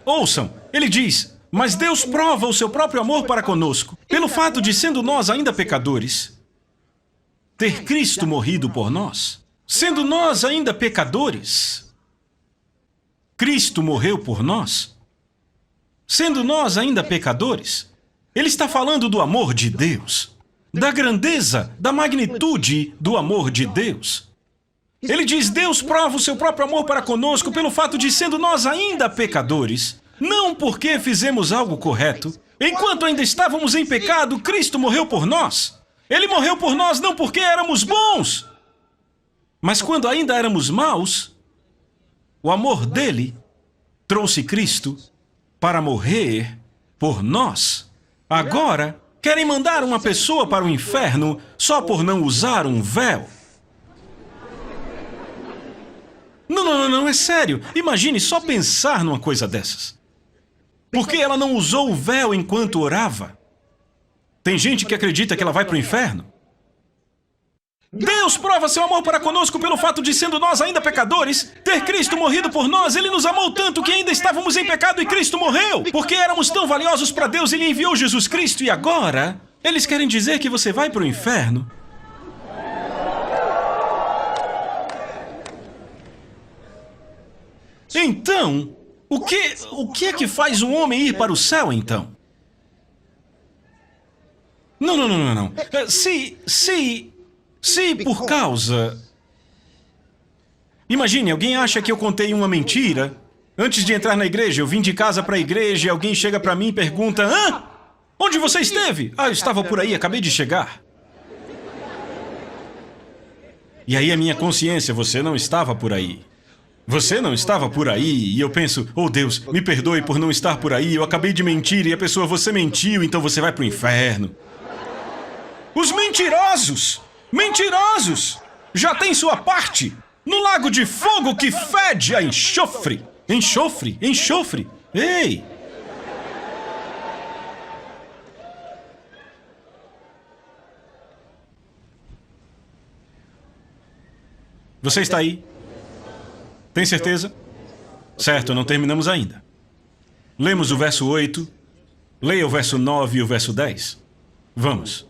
Ouçam, ele diz, mas Deus prova o seu próprio amor para conosco, pelo fato de, sendo nós ainda pecadores, ter Cristo morrido por nós. Sendo nós ainda pecadores, Cristo morreu por nós. Sendo nós ainda pecadores, ele está falando do amor de Deus, da grandeza, da magnitude do amor de Deus. Ele diz, Deus prova o seu próprio amor para conosco pelo fato de, sendo nós ainda pecadores, não porque fizemos algo correto, enquanto ainda estávamos em pecado, Cristo morreu por nós. Ele morreu por nós não porque éramos bons, mas quando ainda éramos maus, o amor dele trouxe Cristo para morrer por nós. Agora, querem mandar uma pessoa para o inferno só por não usar um véu. Não, é sério. Imagine só pensar numa coisa dessas. Por que ela não usou o véu enquanto orava? Tem gente que acredita que ela vai para o inferno. Deus prova seu amor para conosco pelo fato de, sendo nós ainda pecadores, ter Cristo morrido por nós. Ele nos amou tanto que ainda estávamos em pecado e Cristo morreu. Porque éramos tão valiosos para Deus, Ele enviou Jesus Cristo. E agora, eles querem dizer que você vai para o inferno. Então, o que é que faz um homem ir para o céu, então? Não. Se por causa... Imagine, alguém acha que eu contei uma mentira. Antes de entrar na igreja, eu vim de casa para a igreja e alguém chega para mim e pergunta, hã? Onde você esteve? Eu estava por aí, acabei de chegar. E aí a minha consciência, você não estava por aí. Você não estava por aí, e eu penso, oh Deus, me perdoe por não estar por aí, eu acabei de mentir, e a pessoa, você mentiu, então você vai para o inferno. Os mentirosos! Mentirosos! Já tem sua parte no lago de fogo que fede a enxofre. Enxofre! Ei! Você está aí? Tem certeza? Certo, não terminamos ainda. Lemos o verso 8, leia o verso 9 e o verso 10. Vamos.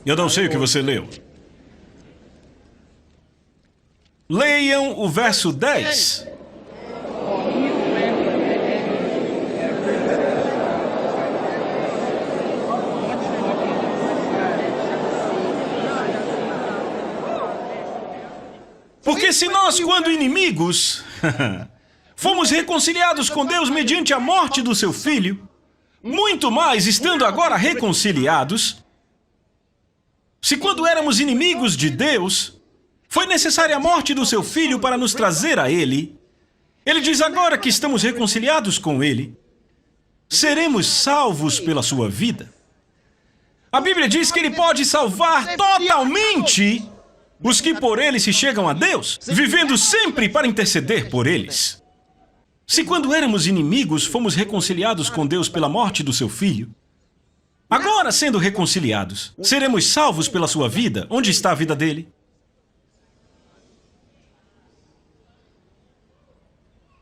Eu não sei o que você leu. Leiam o verso 10. Porque se nós, quando inimigos, fomos reconciliados com Deus mediante a morte do seu Filho, muito mais, estando agora reconciliados, se quando éramos inimigos de Deus, foi necessária a morte do seu Filho para nos trazer a Ele, ele diz agora que estamos reconciliados com Ele, seremos salvos pela sua vida. A Bíblia diz que Ele pode salvar totalmente os que por Ele se chegam a Deus, vivendo sempre para interceder por eles. Se quando éramos inimigos, fomos reconciliados com Deus pela morte do seu Filho, agora sendo reconciliados, seremos salvos pela sua vida. Onde está a vida dele?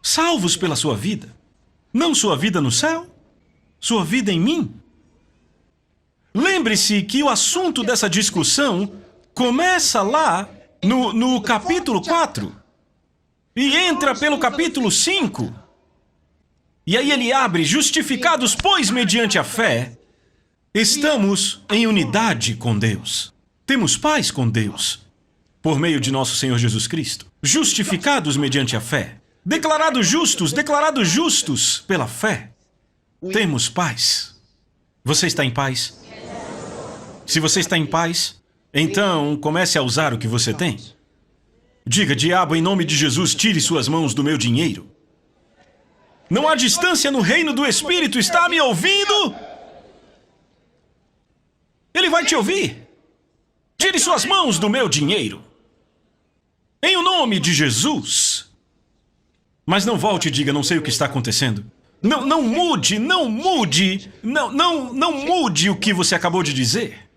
Salvos pela sua vida. Não sua vida no céu, sua vida em mim. Lembre-se que o assunto dessa discussão começa lá no capítulo 4 e entra pelo capítulo 5. E aí ele abre: justificados, pois, mediante a fé, estamos em unidade com Deus. Temos paz com Deus, por meio de nosso Senhor Jesus Cristo. Justificados mediante a fé. Declarados justos pela fé. Temos paz. Você está em paz? Se você está em paz, então comece a usar o que você tem. Diga: diabo, em nome de Jesus, tire suas mãos do meu dinheiro. Não há distância no reino do Espírito. Está me ouvindo? Ele vai te ouvir. Tire suas mãos do meu dinheiro. Em o nome de Jesus. Mas não volte e diga: não sei o que está acontecendo. Não mude o que você acabou de dizer.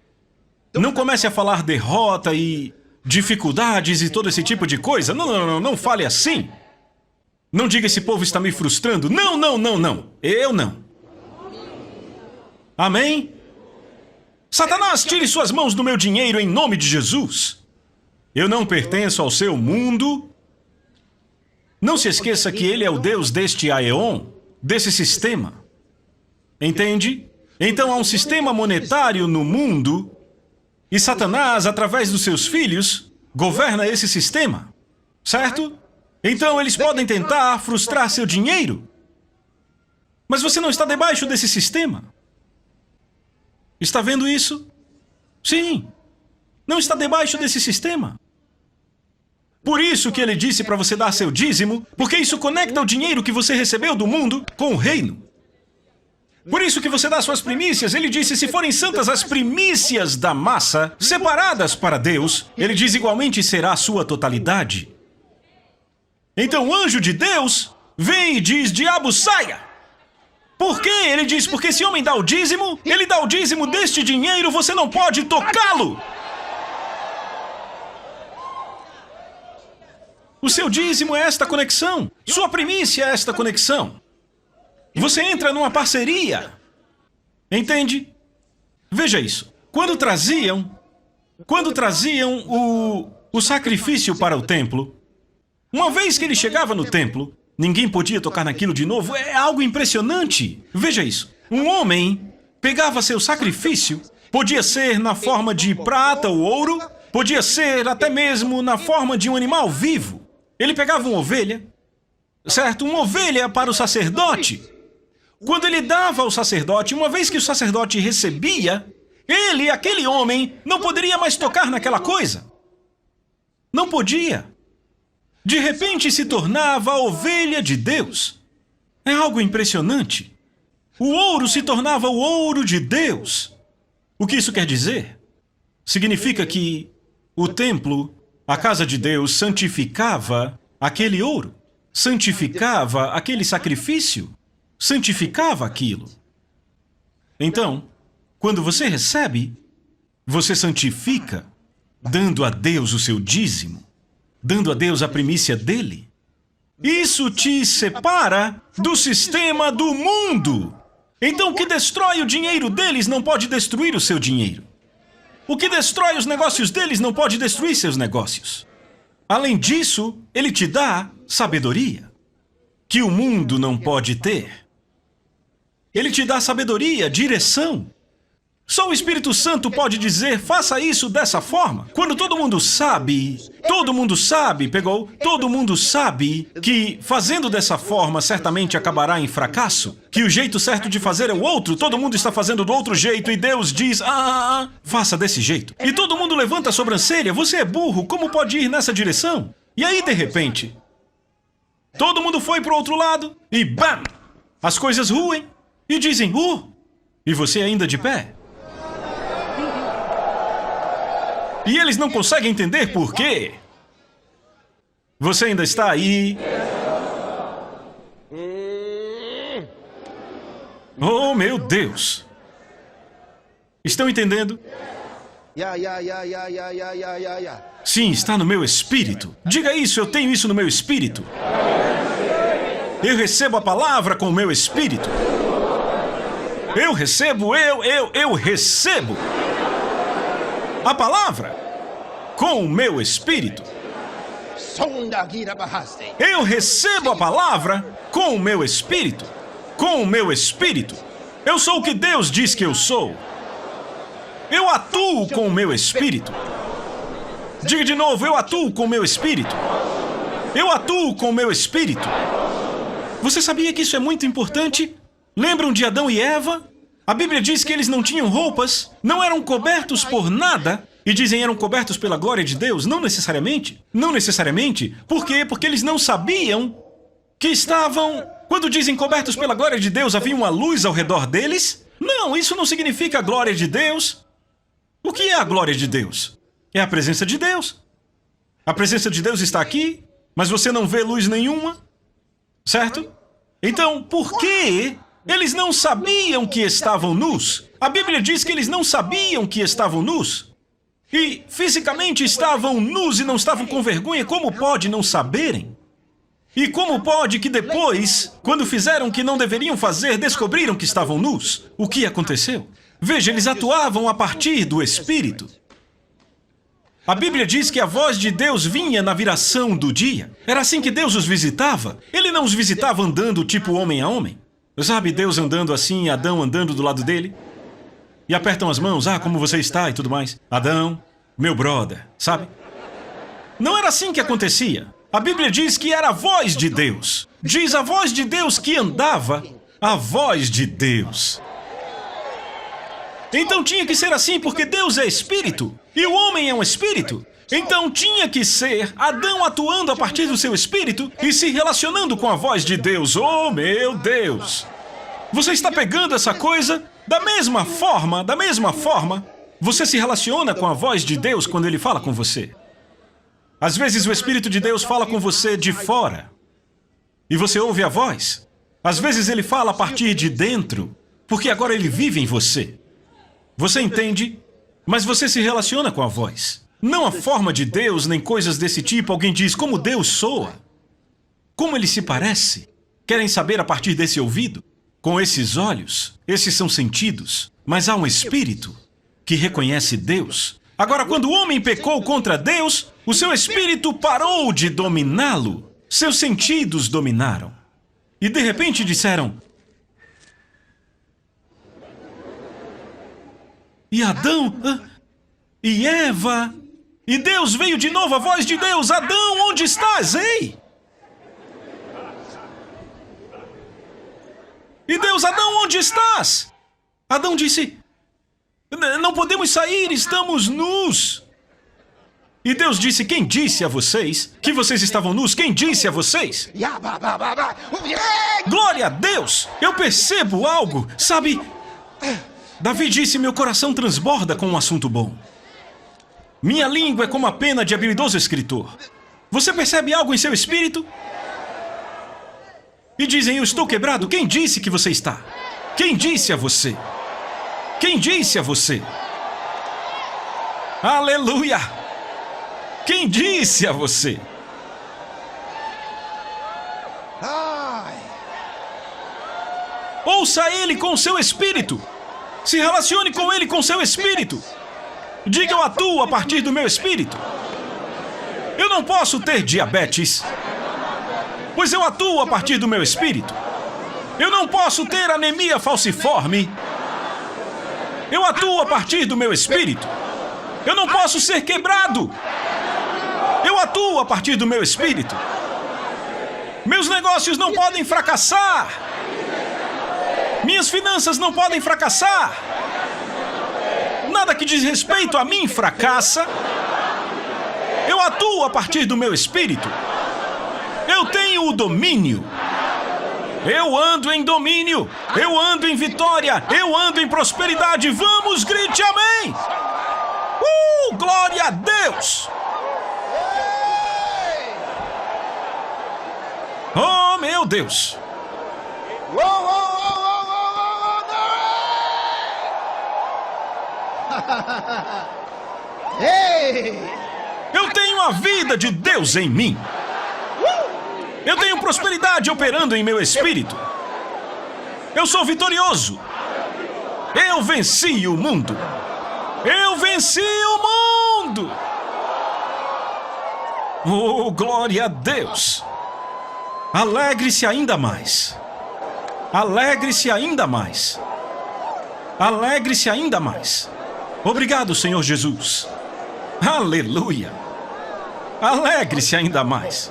Não comece a falar derrota e dificuldades e todo esse tipo de coisa. Não fale assim. Não diga: esse povo está me frustrando. Não. Eu não. Amém? Satanás, tire suas mãos do meu dinheiro em nome de Jesus. Eu não pertenço ao seu mundo. Não se esqueça que ele é o Deus deste Aeon, desse sistema. Entende? Então há um sistema monetário no mundo e Satanás, através dos seus filhos, governa esse sistema. Certo? Então eles podem tentar frustrar seu dinheiro. Mas você não está debaixo desse sistema. Está vendo isso? Sim. Não está debaixo desse sistema. Por isso que ele disse para você dar seu dízimo, porque isso conecta o dinheiro que você recebeu do mundo com o reino. Por isso que você dá suas primícias. Ele disse: se forem santas as primícias da massa, separadas para Deus, ele diz igualmente será a sua totalidade. Então o anjo de Deus vem e diz: diabo, saia! Por quê? Ele diz: porque esse homem dá o dízimo, ele dá o dízimo deste dinheiro, você não pode tocá-lo. O seu dízimo é esta conexão. Sua primícia é esta conexão. Você entra numa parceria. Entende? Veja isso. Quando traziam o sacrifício para o templo, uma vez que ele chegava no templo, ninguém podia tocar naquilo de novo. É algo impressionante. Veja isso. Um homem pegava seu sacrifício, podia ser na forma de prata ou ouro, podia ser até mesmo na forma de um animal vivo. Ele pegava uma ovelha, certo? Uma ovelha para o sacerdote. Quando ele dava ao sacerdote, uma vez que o sacerdote recebia, ele, aquele homem, não poderia mais tocar naquela coisa. Não podia. De repente se tornava a ovelha de Deus. É algo impressionante. O ouro se tornava o ouro de Deus. O que isso quer dizer? Significa que o templo, a casa de Deus, santificava aquele ouro, santificava aquele sacrifício, santificava aquilo. Então, quando você recebe, você santifica, dando a Deus o seu dízimo, dando a Deus a primícia dele. Isso te separa do sistema do mundo. Então, o que destrói o dinheiro deles não pode destruir o seu dinheiro. O que destrói os negócios deles não pode destruir seus negócios. Além disso, ele te dá sabedoria, que o mundo não pode ter. Ele te dá sabedoria, direção. Só o Espírito Santo pode dizer: faça isso dessa forma. Quando todo mundo sabe que fazendo dessa forma certamente acabará em fracasso, que o jeito certo de fazer é o outro, todo mundo está fazendo do outro jeito e Deus diz: faça desse jeito. E todo mundo levanta a sobrancelha: você é burro, como pode ir nessa direção? E aí, de repente, todo mundo foi para o outro lado e bam! As coisas ruem e dizem: e você ainda de pé? E eles não conseguem entender por quê. Você ainda está aí. Oh, meu Deus. Estão entendendo? Sim, está no meu espírito. Diga isso: eu tenho isso no meu espírito. Eu recebo a palavra com o meu espírito. Eu recebo a palavra. com o meu espírito. Eu recebo a palavra com o meu espírito. Com o meu espírito. Eu sou o que Deus diz que eu sou. Eu atuo com o meu espírito. Diga de novo, eu atuo com o meu espírito. Eu atuo com o meu espírito. Você sabia que isso é muito importante? Lembram de Adão e Eva? A Bíblia diz que eles não tinham roupas, não eram cobertos por nada. E dizem eram cobertos pela glória de Deus? Não necessariamente. Não necessariamente. Por quê? Porque eles não sabiam que estavam... Quando dizem cobertos pela glória de Deus, havia uma luz ao redor deles? Não, isso não significa a glória de Deus. O que é a glória de Deus? É a presença de Deus. A presença de Deus está aqui, mas você não vê luz nenhuma, certo? Então, por que eles não sabiam que estavam nus? A Bíblia diz que eles não sabiam que estavam nus. E fisicamente estavam nus e não estavam com vergonha. Como pode não saberem? E como pode que depois, quando fizeram o que não deveriam fazer, descobriram que estavam nus? O que aconteceu? Veja, eles atuavam a partir do Espírito. A Bíblia diz que a voz de Deus vinha na viração do dia. Era assim que Deus os visitava. Ele não os visitava andando tipo homem a homem. Sabe, Deus andando assim, Adão andando do lado dele. E apertam as mãos, como você está e tudo mais. Adão, meu brother, sabe? Não era assim que acontecia. A Bíblia diz que era a voz de Deus. Diz a voz de Deus que andava, a voz de Deus. Então tinha que ser assim porque Deus é espírito e o homem é um espírito. Então tinha que ser Adão atuando a partir do seu espírito e se relacionando com a voz de Deus. Oh, meu Deus! Você está pegando essa coisa? Da mesma forma, você se relaciona com a voz de Deus quando Ele fala com você. Às vezes o Espírito de Deus fala com você de fora e você ouve a voz. Às vezes Ele fala a partir de dentro, porque agora Ele vive em você. Você entende? Mas você se relaciona com a voz. Não a forma de Deus, nem coisas desse tipo. Alguém diz como Deus soa. Como Ele se parece. Querem saber a partir desse ouvido? Com esses olhos. Esses são sentidos. Mas há um espírito que reconhece Deus. Agora, quando o homem pecou contra Deus, o seu espírito parou de dominá-lo. Seus sentidos dominaram. E de repente disseram... E Adão, e Eva, e Deus veio de novo, a voz de Deus, Adão, onde estás, ei? E Deus, Adão, onde estás? Adão disse, não podemos sair, estamos nus. E Deus disse, quem disse a vocês que vocês estavam nus? Quem disse a vocês? Glória a Deus! Eu percebo algo, sabe... Davi disse, meu coração transborda com um assunto bom. Minha língua é como a pena de habilidoso escritor. Você percebe algo em seu espírito? E dizem, eu estou quebrado. Quem disse que você está? Quem disse a você? Quem disse a você? Aleluia! Quem disse a você? Ouça Ele com o seu espírito. Se relacione com Ele com seu espírito. Diga, eu atuo a partir do meu espírito. Eu não posso ter diabetes, pois eu atuo a partir do meu espírito. Eu não posso ter anemia falciforme. Eu atuo a partir do meu espírito. Eu não posso ser quebrado. Eu atuo a partir do meu espírito. Meus negócios não podem fracassar. Minhas finanças não podem fracassar. Nada que diz respeito a mim fracassa. Eu atuo a partir do meu espírito. Eu tenho o domínio. Eu ando em domínio. Eu ando em vitória. Eu ando em prosperidade. Vamos, grite amém. Glória a Deus. Oh, meu Deus. Eu tenho a vida de Deus em mim. Eu tenho prosperidade operando em meu espírito. Eu sou vitorioso. Eu venci o mundo. Eu venci o mundo. Oh, glória a Deus! Alegre-se ainda mais. Alegre-se ainda mais. Alegre-se ainda mais. Obrigado, Senhor Jesus. Aleluia. Alegre-se ainda mais.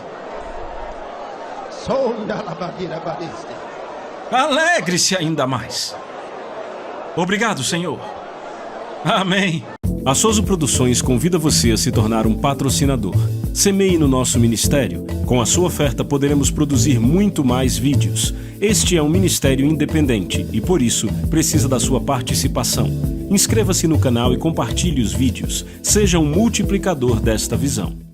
Alegre-se ainda mais. Obrigado, Senhor. Amém. A Soso Produções convida você a se tornar um patrocinador. Semeie no nosso ministério. Com a sua oferta poderemos produzir muito mais vídeos. Este é um ministério independente e, por isso, precisa da sua participação. Inscreva-se no canal e compartilhe os vídeos. Seja um multiplicador desta visão.